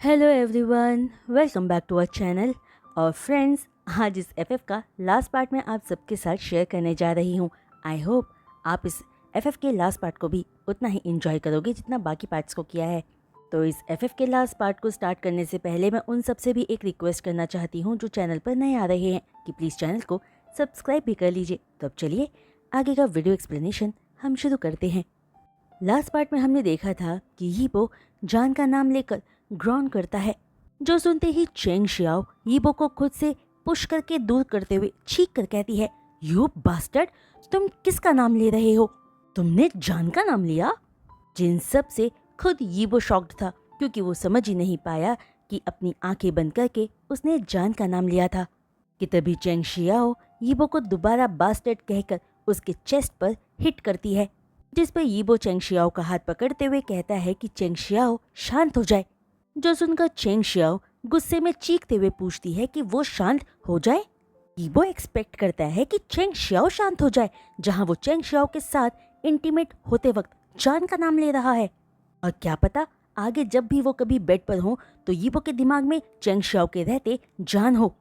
Hello everyone, welcome back to our channel. और friends, आज इस एफएफ का लास्ट पार्ट में आप सबके साथ शेयर करने जा रही हूँ। आई होप आप इस एफएफ के लास्ट पार्ट को भी उतना ही एंजॉय करोगे जितना बाकी पार्ट्स को किया है। तो इस एफएफ के लास्ट पार्ट को स्टार्ट करने से पहले मैं उन सबसे भी एक रिक्वेस्ट करना चाहती हूँ जो चैनल पर नए आ रहे हैं कि प्लीज़ चैनल को सब्सक्राइब भी कर लीजिए। तो अब चलिए आगे का वीडियो एक्सप्लेनेशन हम शुरू करते हैं। लास्ट पार्ट में हमने देखा था कि यीबो जान का नाम लेकर ग्रॉन करता है, जो सुनते ही चेंग शियाओ यीबो को खुद से पुश करके दूर करते हुए चीख कर कहती है, यू बास्टर्ड, तुम किसका नाम ले रहे हो? तुमने जान का नाम लिया? जिन सब से खुद यीबो शॉक्ड था, क्योंकि वो समझ ही नहीं पाया कि अपनी आंखें बंद करके उसने जान का नाम लिया था। कि तभी चेंग शियाओ यीबो को दोबारा बास्टर्ड कहकर उसके चेस्ट पर हिट करती है, जिस पर यीबो चेंग शियाओ का हाथ पकड़ते हुए कहता है कि चेंग शियाओ शांत हो जाए। जो सुनकर चेंग शियाओ गुस्से में चीखते हुए पूछती है कि वो शांत हो जाए। यीबो एक्सपेक्ट करता है कि चेंग शियाओ शांत हो जाए, जहां वो चेंग शियाओ के साथ इंटीमेट होते वक्त जान का नाम ले रहा है। और क्या पता आगे जब भी वो कभी बेड पर हो तो यीबो के दिमाग में चेंग शियाओ के रहते जान हो।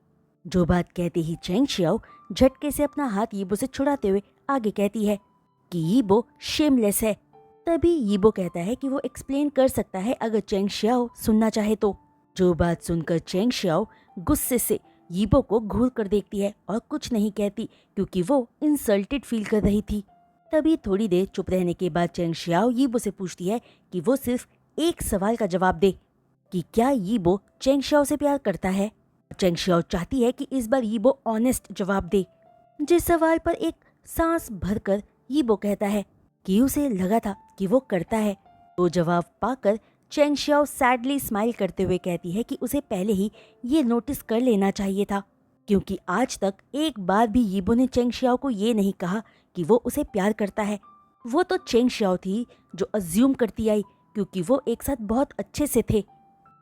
जो बात कहते ही चेंग शियाओ झटके से अपना हाथ यीबो से छुड़ाते हुए आगे कहती है कि यीबो शेमलेस है। तभी यीबो कहता है कि वो एक्सप्लेन कर सकता है अगर चेंग शियाओ सुनना चाहे तो। जो बात सुनकर चेंग शियाओ गुस्से से यीबो को घूर कर देखती है और कुछ नहीं कहती, क्योंकि वो इंसल्टेड फील कर रही थी। तभी थोड़ी देर चुप रहने के बाद चेंग शियाओ यीबो से पूछती है कि वो सिर्फ एक सवाल का जवाब दे कि क्या यीबो चेंग शियाओ से प्यार करता है। चेंग शियाओ चाहती है कि इस बार यीबो ऑनेस्ट जवाब दे, जिस सवाल पर एक सांस भरकर यीबो कहता है कि उसे लगा था कि वो करता है। तो जवाब पाकर चेंग शियाओ सैडली स्माइल करते हुए कहती है कि उसे पहले ही ये नोटिस कर लेना चाहिए था, क्योंकि आज तक एक बार भी यीबो ने चेंग शियाओ को ये नहीं कहा कि वो उसे प्यार करता है। वो तो चेंग शियाओ थी जो अज्यूम करती आई, क्योंकि वो एक साथ बहुत अच्छे से थे।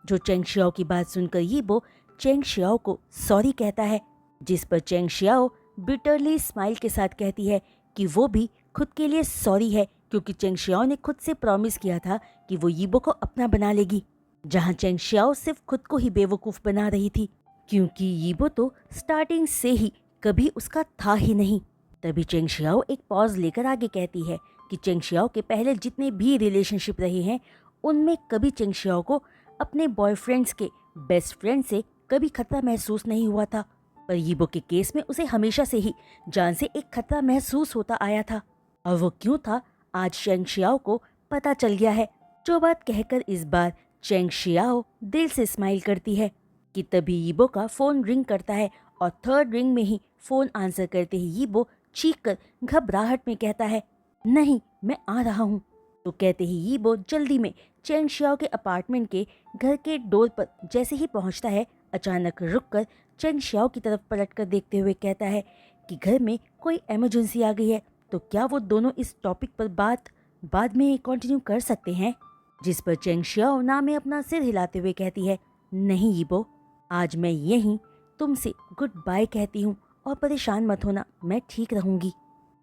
जो चेंग शियाओ की बात सुनकर यीबो चेंग शियाओ को सॉरी कहता है, जिस पर चेंग शियाओ बिटरली स्माइल के साथ कहती है कि वो भी खुद के लिए सॉरी है, क्योंकि चेंग शियाओ ने खुद से प्रॉमिस किया था कि वो यीबो को अपना बना लेगी, जहां चेंग शियाओ सिर्फ खुद को ही बेवकूफ बना रही थी, क्योंकि यीबो तो स्टार्टिंग से ही कभी उसका था ही नहीं। तभी चेंग शियाओ एक पॉज लेकर आगे कहती है कि चेंग शियाओ के पहले जितने भी रिलेशनशिप रहे हैं उनमें कभी चेंग शियाओ को अपने बॉयफ्रेंड्स के बेस्ट फ्रेंड से कभी खतरा महसूस नहीं हुआ था, पर यीबो के केस में उसे हमेशा से ही जान से एक खतरा महसूस होता आया था। और वो क्यों था आज चेंग शियाओ को पता चल गया है। जो बात कहकर इस बार चेंग शियाओ दिल से स्माइल करती है कि तभी यीबो का फोन रिंग करता है, और थर्ड रिंग में ही फोन आंसर करते ही यीबो चीख कर घबराहट में कहता है, नहीं मैं आ रहा हूँ। तो कहते ही यीबो जल्दी में चेंग शियाओ के अपार्टमेंट के घर के डोर पर जैसे ही पहुंचता है, अचानक रुककर चेंग शियाओ की तरफ पलटकर देखते हुए कहता है कि घर में कोई इमरजेंसी आ गई है, तो क्या वो दोनों इस टॉपिक पर बात बाद में कंटिन्यू कर सकते हैं। जिस पर चेंग शियाओ ना में अपना सिर हिलाते हुए कहती है, नहीं यीबो, आज मैं यहीं तुमसे गुड बाय कहती हूँ, और परेशान मत होना, मैं ठीक रहूंगी।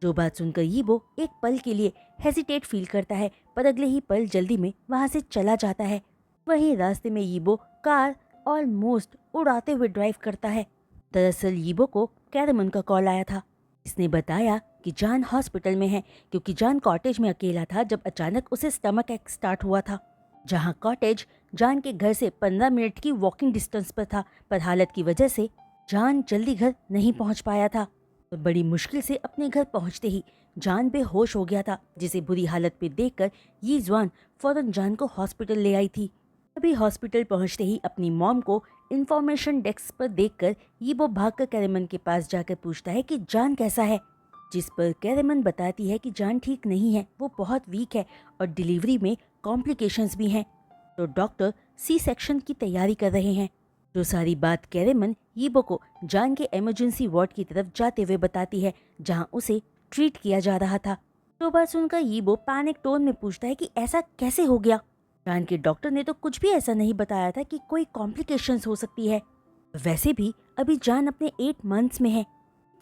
जो बात सुनकर यीबो एक पल के लिए हेजिटेट फील करता है, पर अगले ही पल जल्दी में वहां से चला जाता है। वहीं रास्ते में यीबो कार ऑलमोस्ट उड़ाते हुए ड्राइव करता है। दरअसल यीबो को कैरेमन का कॉल आया था। इसने बताया कि जान हॉस्पिटल में है, क्योंकि जान कॉटेज में अकेला था जब अचानक उसे स्टमक एक स्टार्ट हुआ था, जहां कॉटेज जान के घर से 15 मिनट की वॉकिंग डिस्टेंस पर था, पर हालत की वजह से जान जल्दी घर नहीं पहुंच पाया था। और बड़ी मुश्किल से अपने घर पहुंचते ही जान बेहोश हो गया था, जिसे बुरी हालत में देखकर ये जवान फौरन जान को हॉस्पिटल ले आई थी। अभी हॉस्पिटल पहुंचते ही अपनी मॉम को इंफॉर्मेशन डेस्क पर देखकर यीबो भागकर कैरेमन के पास जाकर पूछता है कि जान कैसा है, जिस पर कैरेमन बताती है कि जान ठीक नहीं है, वो बहुत वीक है और डिलीवरी में कॉम्प्लिकेशंस भी हैं, तो डॉक्टर सी सेक्शन की तैयारी कर रहे हैं। जो सारी बात कैरेमन यीबो को जान के इमरजेंसी वार्ड की तरफ जाते हुए बताती है, जहां उसे ट्रीट किया जा रहा था। तो बात सुनकर यीबो पैनिक टोन में पूछता है कि ऐसा कैसे हो गया। जान के डॉक्टर ने तो कुछ भी ऐसा नहीं बताया था कि कोई कॉम्प्लिकेशंस हो सकती है, वैसे भी अभी जान अपने 8 मंथ्स में है।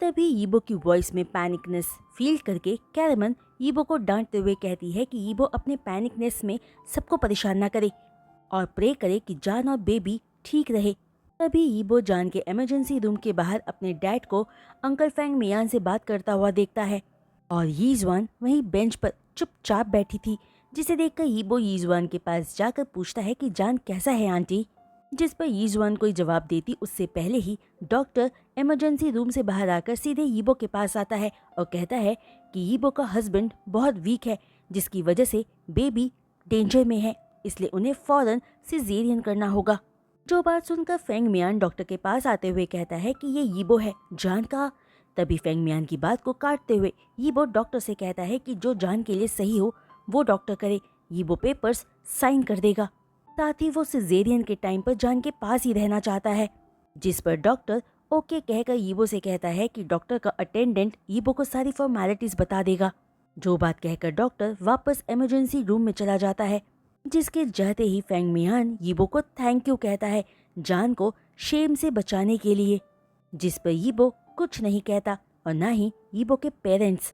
तभी यीबो की वॉइस में पैनिकनेस फील करके कैरेमन यीबो को डांटते हुए कहती है कि यीबो अपने पैनिकनेस में सबको परेशान ना करे, और प्रे करे कि जान और बेबी ठीक रहे। तभी यीबो जान के इमरजेंसी रूम के बाहर अपने डैड को अंकल फेंग मियान से बात करता हुआ देखता है और यीजवान वहीं बेंच पर चुपचाप बैठी थी, जिसे देखकर यीबो यीजवान के पास जाकर पूछता है कि जान कैसा है आंटी। जिस पर यीजवान कोई जवाब देती उससे पहले ही डॉक्टर इमरजेंसी रूम से बाहर आकर सीधे यीबो के पास आता है और कहता है कि यीबो का हस्बैंड बहुत वीक है, जिसकी वजह से बेबी डेंजर में है, इसलिए उन्हें फौरन सिजेरियन करना होगा। जो बात सुनकर फेंग मियान डॉक्टर के पास आते हुए कहता है कि ये यीबो है, जान का। तभी फेंग मियान की बात को काटते हुए यीबो डॉक्टर से कहता है कि जो जान के लिए सही हो वो डॉक्टर करे। यीबो पेपर्स साइन कर देगा, साथ ही वो सिजेरियन के टाइम पर जान के पास ही रहना चाहता है। जिस पर डॉक्टर ओके कहकर यीबो से कहता है कि डॉक्टर का अटेंडेंट यीबो को सारी फॉर्मेलिटीज बता देगा। जो बात कहकर डॉक्टर वापस इमरजेंसी रूम में चला जाता है, जिसके जाते ही फेंग मियान यीबो को थैंक यू कहता है जान को शेम से बचाने के लिए। जिस पर यीबो कुछ नहीं कहता और ना ही यीबो के पेरेंट्स।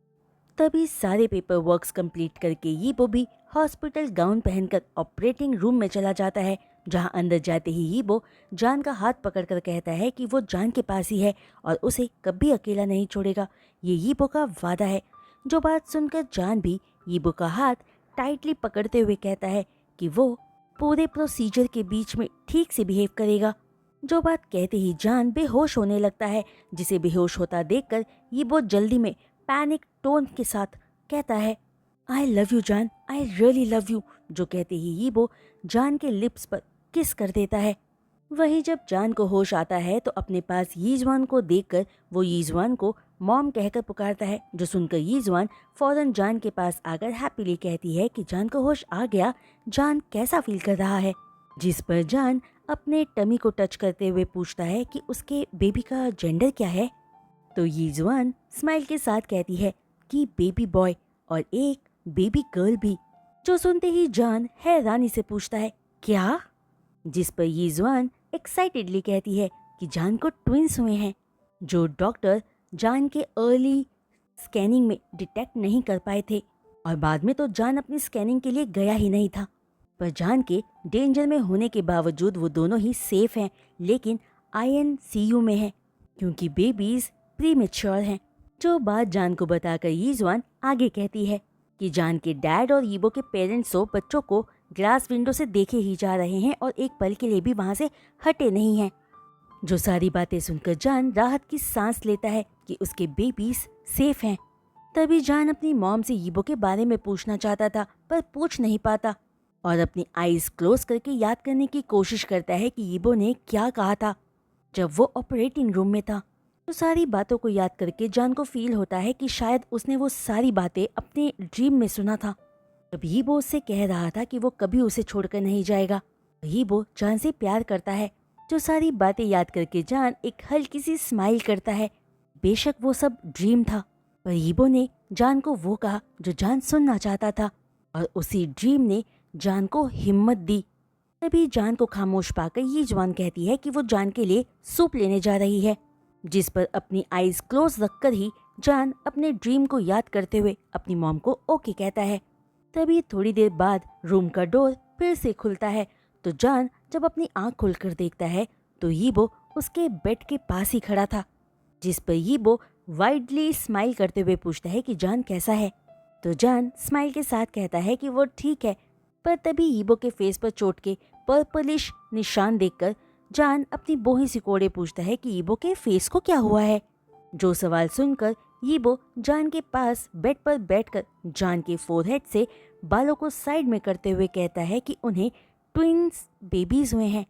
तभी सारे पेपर वर्क्स कंप्लीट करके यीबो भी हॉस्पिटल गाउन पहनकर ऑपरेटिंग रूम में चला जाता है, जहां अंदर जाते ही यीबो जान का हाथ पकड़कर कहता है कि वो जान के पास ही है और उसे कभी अकेला नहीं छोड़ेगा। ये यीबो का वादा है। जो बात सुनकर जान भी यीबो का हाथ टाइटली पकड़ते हुए कहता है कि वो पूरे प्रोसीजर के बीच में ठीक से बिहेव करेगा। जो बात कहते ही जान बेहोश होने लगता है, जिसे बेहोश होता देखकर यीबो जल्दी में पैनिक टोन के साथ कहता है आई लव यू जान, आई रियली लव यू। जो कहते ही यीबो जान के लिप्स पर किस कर देता है। वहीं जब जान को होश आता है तो अपने पास यीजवान को देखकर वो यीजवान को मॉम कहकर पुकारता है, जो सुनकर यीजवान फौरन जान के पास आकर हैप्पीली कहती है कि जान को होश आ गया, जान कैसा फील कर रहा है। जिस पर जान अपने टमी को टच करते हुए पूछता है कि उसके बेबी का जेंडर क्या है। तो यीजवान स्माइल के साथ कहती है कि बेबी बॉय और एक बेबी गर्ल भी। जो सुनते ही जान हैरानी से पूछता है क्या। जिस पर यीजवान एक्साइटेडली कहती है कि जान को ट्विंस हुए हैं, जो डॉक्टर जान के अर्ली स्कैनिंग में डिटेक्ट नहीं कर पाए थे और बाद में तो जान अपनी स्कैनिंग के लिए गया ही नहीं था। पर जान के डेंजर में होने के बावजूद वो दोनों ही सेफ हैं, लेकिन INCU में हैं क्योंकि बेबीज प्रीमेच्योर हैं। जो बात जान को बताकर यीजवान आगे कहती है कि जान के डैड और यीबो के पेरेंट्स तो बच्चों को ग्लास विंडो से देखे ही जा रहे हैं और एक पल के लिए भी वहां से हटे नहीं हैं। जो सारी बातें सुनकर जान राहत की सांस लेता है कि उसके बेबीज सेफ हैं। तभी जान अपनी मॉम से यीबो के बारे में पूछना चाहता था पर पूछ नहीं पाता और अपनी आईज क्लोज करके याद करने की कोशिश करता है कि यीबो ने क्या कहा था जब वो ऑपरेटिंग रूम में था। तो सारी बातों को याद करके जान को फील होता है कि शायद उसने वो सारी बातें अपने ड्रीम में सुना था। तब यीबो उससे कह रहा था कि वो कभी उसे छोड़कर नहीं जाएगा। यीबो जान से प्यार करता है। जो सारी बातें याद करके जान एक हल्की सी स्माइल करता है। बेशक वो सब ड्रीम था, पर यीबो ने जान को वो कहा जो जान सुनना चाहता था और उसी ड्रीम ने जान को हिम्मत दी। तभी जान को खामोश पाकर यीजवान कहती है कि वो जान के लिए सूप लेने जा रही है। जिस पर अपनी आईज क्लोज रखकर ही जान अपने ड्रीम को याद करते हुए अपनी मॉम को ओके कहता है। तभी थोड़ी देर बाद रूम का डोर फिर से खुलता है तो जान जब अपनी आंख खोलकर देखता है तो यीबो उसके बेड के पास ही खड़ा था। जिस पर यीबो वाइडली स्माइल करते हुए पूछता है कि जान कैसा है। तो जान स्माइल के साथ कहता है कि वो ठीक है। पर तभी यीबो के फेस पर चोट के पर्पलिश निशान देखकर जान अपनी बोही सिकोड़े पूछता है कि यीबो के फेस को क्या हुआ है। जो सवाल सुनकर यीबो जान के पास बेड पर बैठकर जान के फोरहेड से बालों को साइड में करते हुए कहता है कि उन्हें ट्विंस बेबीज हुए हैं,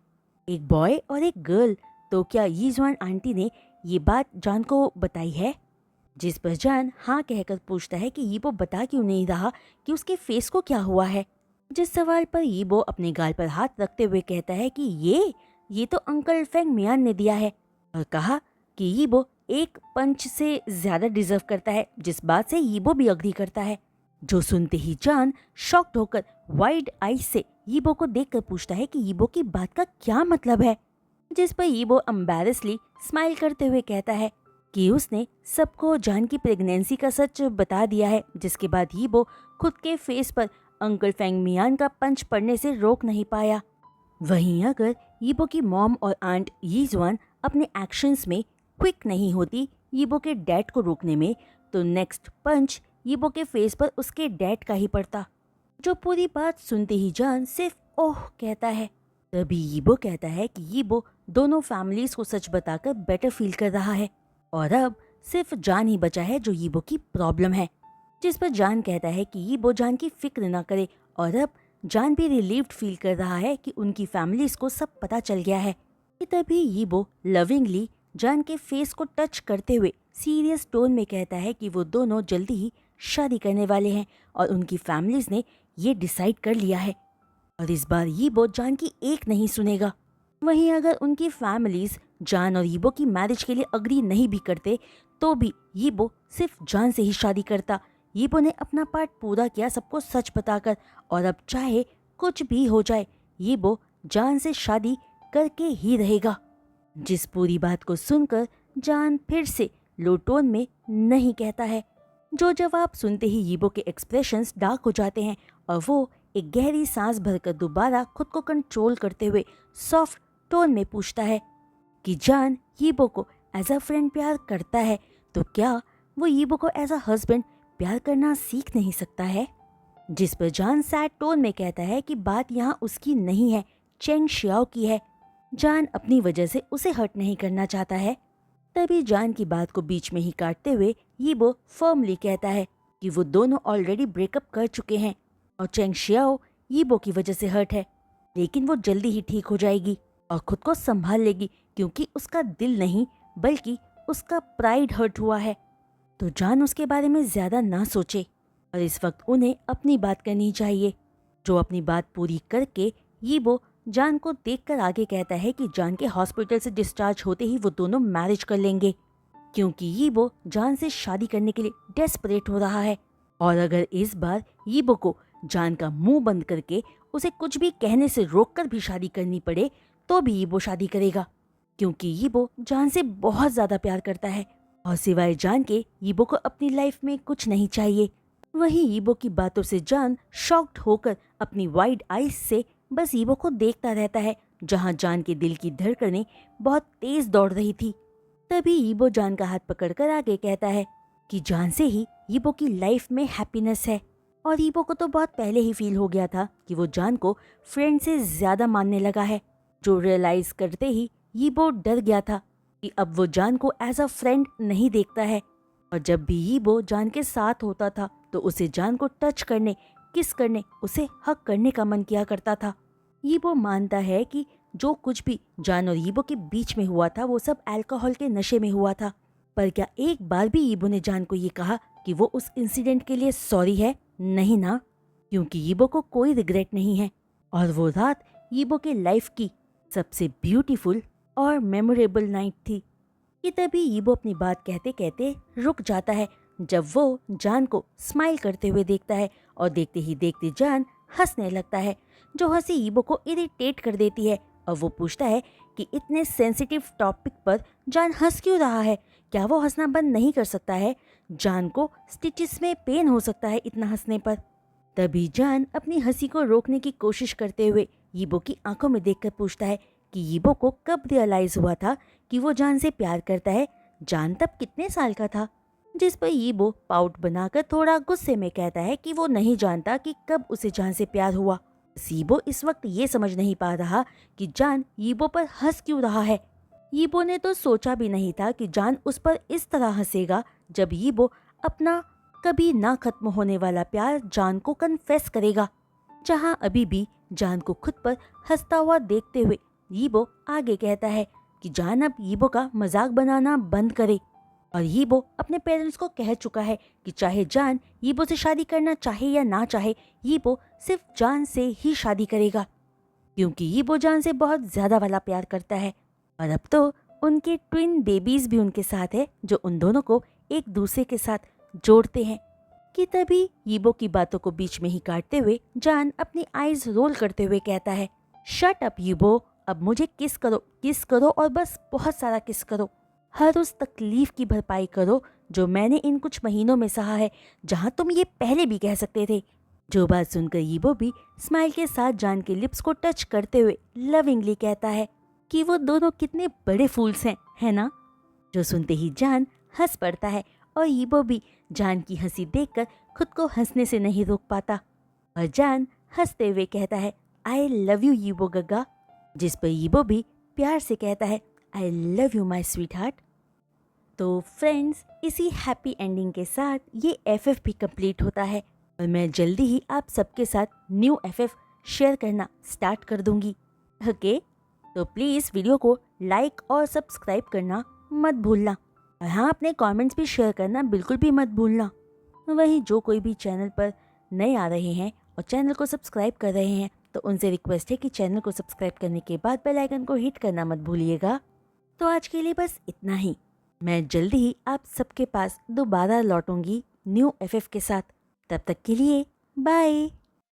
एक बॉय और एक गर्ल। तो क्या यीजवान आंटी ने ये बात जान को बताई है। जिस पर जान हाँ कहकर पूछता है कि यीबो बता क्यों नहीं रहा कि उसके फेस को क्या हुआ है। जिस सवाल पर यीबो अपने गाल पर हाथ रखते हुए कहता है कि ये तो अंकल फेंग मियान ने दिया है और कहा कि यीबो एक पंच से ज्यादा डिजर्व करता है, जिस बात से यीबो भी अग्री करता है। जो सुनते ही जान शॉक्ड होकर वाइड आईज से यीबो को देखकर पूछता है कि यीबो की बात का क्या मतलब है। जिस पर यीबो एम्बैरेसली स्माइल करते हुए कहता है कि उसने सबको जान की प्रेगनेंसी का सच बता दिया है। जिसके बाद यीबो खुद के फेस पर अंकल फेंग मियान का पंच पड़ने से रोक नहीं पाया। वहीं अगर यीबो की मॉम और आंट यीजुआन अपने एक्शंस में क्विक नहीं होती यीबो के डैड को रोकने में, तो नेक्स्ट पंच यीबो के फेस पर उसके डैड का ही पड़ता, जो पूरी बात सुनते ही जान सिर्फ ओह कहता है। तभी यीबो कहता है कि यीबो दोनों फैमिलीज को सच बताकर बेटर फील कर रहा है और अब सिर्फ जान ही बचा है जो यीबो की प्रॉब्लम है। जिस पर जान कहता है कि यीबो जान की फिक्र ना करे और अब जान भी रिलीव्ड फील कर रहा है कि उनकी फैमिलीज को सब पता चल गया है। कि तभी यीबो लविंगली जान के फेस को टच करते हुए सीरियस टोन में कहता है कि वो दोनों जल्दी ही शादी करने वाले हैं और उनकी फैमिलीज ने ये डिसाइड कर लिया है और इस बार यीबो जान की एक नहीं सुनेगा। वहीं अगर उनकी फैमिलीज जान और यीबो की मैरिज के लिए अग्री नहीं भी करते तो भी यीबो सिर्फ जान से ही शादी करता। यीबो ने अपना पार्ट पूरा किया सबको सच बताकर और अब चाहे कुछ भी हो जाए यीबो जान से शादी करके ही रहेगा। जिस पूरी बात को सुनकर जान फिर से लो टोन में नहीं कहता है। जो जवाब सुनते ही यीबो के एक्सप्रेशंस डार्क हो जाते हैं और वो एक गहरी सांस भरकर दोबारा खुद को कंट्रोल करते हुए सॉफ्ट टोन में पूछता है कि जान यीबो को एज अ फ्रेंड प्यार करता है तो क्या वो यीबो को एज अ हस्बैंड प्यार करना सीख नहीं सकता है। जिस पर जान सैड टोन में कहता है कि बात यहाँ उसकी नहीं है, चेंग शियाओ की है। जान अपनी वजह से उसे हर्ट नहीं करना चाहता है। तभी जान की बात को बीच में ही काटते हुए यीबो फर्मली कहता है कि वो दोनों ऑलरेडी ब्रेकअप कर चुके हैं और चेंग शियाओ यीबो की वजह से हर्ट है, लेकिन वो जल्दी ही ठीक हो जाएगी और खुद को संभाल लेगी क्योंकि उसका दिल नहीं बल्कि उसका प्राइड हर्ट हुआ है। तो जान उसके बारे में ज्यादा ना सोचे और इस वक्त उन्हें अपनी बात करनी चाहिए। जो अपनी बात पूरी करके यीबो जान को देखकर आगे कहता है कि जान के हॉस्पिटल से डिस्चार्ज होते ही वो दोनों मैरिज कर लेंगे क्योंकि यीबो जान से शादी करने के लिए डेस्परेट हो रहा है और अगर इस बार यीबो को जान का मुंह बंद करके उसे कुछ भी कहने से रोककर भी शादी करनी पड़े तो भी यीबो शादी करेगा क्योंकि यीबो जान से बहुत ज्यादा प्यार करता है और सिवाय जान के यीबो को अपनी लाइफ में कुछ नहीं चाहिए। वहीं यीबो की बातों से जान शॉक्ड होकर अपनी वाइड आईज से बस यीबो को देखता रहता है जहां जान के दिल की धड़कनें बहुत तेज दौड़ रही थी। तभी यीबो जान का हाथ पकड़कर आगे कहता है कि जान से ही यीबो की लाइफ में हैप्पीनेस है और यीबो को तो बहुत पहले ही फील हो गया था कि वो जान को फ्रेंड से ज्यादा मानने लगा है, जो रियलाइज करते ही यीबो डर गया था कि अब वो जान को एज अ फ्रेंड नहीं देखता है और जब भी यीबो जान के साथ होता था तो उसे जान को टच करने, किस करने, उसे हक करने का मन किया करता था। यीबो मानता है कि जो कुछ भी जान और यीबो के बीच में हुआ था वो सब अल्कोहल के नशे में हुआ था, पर क्या एक बार भी यीबो ने जान को ये कहा कि वो उस इंसिडेंट के लिए सॉरी है? नहीं ना, क्योंकि यीबो को कोई रिग्रेट नहीं है और वो रात यीबो के लाइफ की सबसे ब्यूटीफुल और मेमोरेबल नाइट थी। कि तभी यीबो अपनी बात कहते कहते रुक जाता है जब वो जान को स्माइल करते हुए देखता है और देखते ही देखते जान हंसने लगता है, जो हंसी यीबो को इरिटेट कर देती है और वो पूछता है कि इतने सेंसिटिव टॉपिक पर जान हंस क्यों रहा है, क्या वो हंसना बंद नहीं कर सकता है? जान को स्टिचेस में पेन हो सकता है इतना हंसने पर। तभी जान अपनी हंसी को रोकने की कोशिश करते हुए यीबो की आंखों में देखकर पूछता है कि यीबो को कब रियलाइज हुआ था कि वो जान से प्यार करता है, जान तब कितने साल का था? जिस पर यीबो पाउट बनाकर थोड़ा गुस्से में कहता है कि वो नहीं जानता कि कब उसे जान से प्यार हुआ। यीबो इस वक्त ये समझ नहीं पा रहा कि जान यीबो पर हंस क्यों रहा है। यीबो ने तो सोचा भी नहीं था कि जान उस पर इस तरह हंसेगा जब यीबो अपना कभी ना खत्म होने वाला प्यार जान को कन्फेस करेगा। जहां अभी भी जान को खुद पर हंसता हुआ देखते हुए यीबो आगे कहता है कि जान अब यीबो का मजाक बनाना बंद करे और यीबो अपने पेरेंट्स को कह चुका है कि चाहे जान यीबो से शादी करना चाहे या ना चाहे, यीबो सिर्फ जान से ही शादी करेगा क्योंकि यीबो जान से बहुत ज्यादा वाला प्यार करता है और अब तो उनके ट्विन बेबीज भी उनके साथ है जो उन दोनों को एक दूसरे के साथ जोड़ते हैं। कि तभी यीबो की बातों को बीच में ही काटते हुए जान अपनी आईज रोल करते हुए कहता है, शट अप यीबो, अब मुझे किस करो और बस बहुत सारा किस करो। हर उस तकलीफ की भरपाई करो जो मैंने इन कुछ महीनों में सहा है, जहां तुम ये पहले भी कह सकते थे जो बात सुनकर यीबो भी स्माइल के साथ जान के लिप्स को टच करते हुए लविंगली कहता है कि वो दोनों कितने बड़े फूल्स हैं, है ना। जो सुनते ही जान हंस पड़ता है और यीबो भी जान की हंसी देखकर खुद को हंसने से नहीं रोक पाता और जान हंसते हुए कहता है आई लव यू यीबो गग्गा, जिस पर यीबो भी प्यार से कहता है I love you my sweet heart. तो फ्रेंड्स, इसी हैप्पी एंडिंग के साथ ये FF भी कंप्लीट होता है और मैं जल्दी ही आप सबके साथ न्यू FF शेयर करना स्टार्ट कर दूंगी। ओके, तो प्लीज़ वीडियो को लाइक और सब्सक्राइब करना मत भूलना और हाँ, अपने कमेंट्स भी शेयर करना बिल्कुल भी मत भूलना। वहीं जो कोई भी चैनल पर नए आ रहे हैं और चैनल को सब्सक्राइब कर रहे हैं तो उनसे रिक्वेस्ट है कि चैनल को सब्सक्राइब करने के बाद बेल आइकन को हिट करना मत भूलिएगा। तो आज के लिए बस इतना ही। मैं जल्दी ही आप सबके पास दोबारा लौटूंगी न्यू FF के साथ। तब तक के लिए बाय।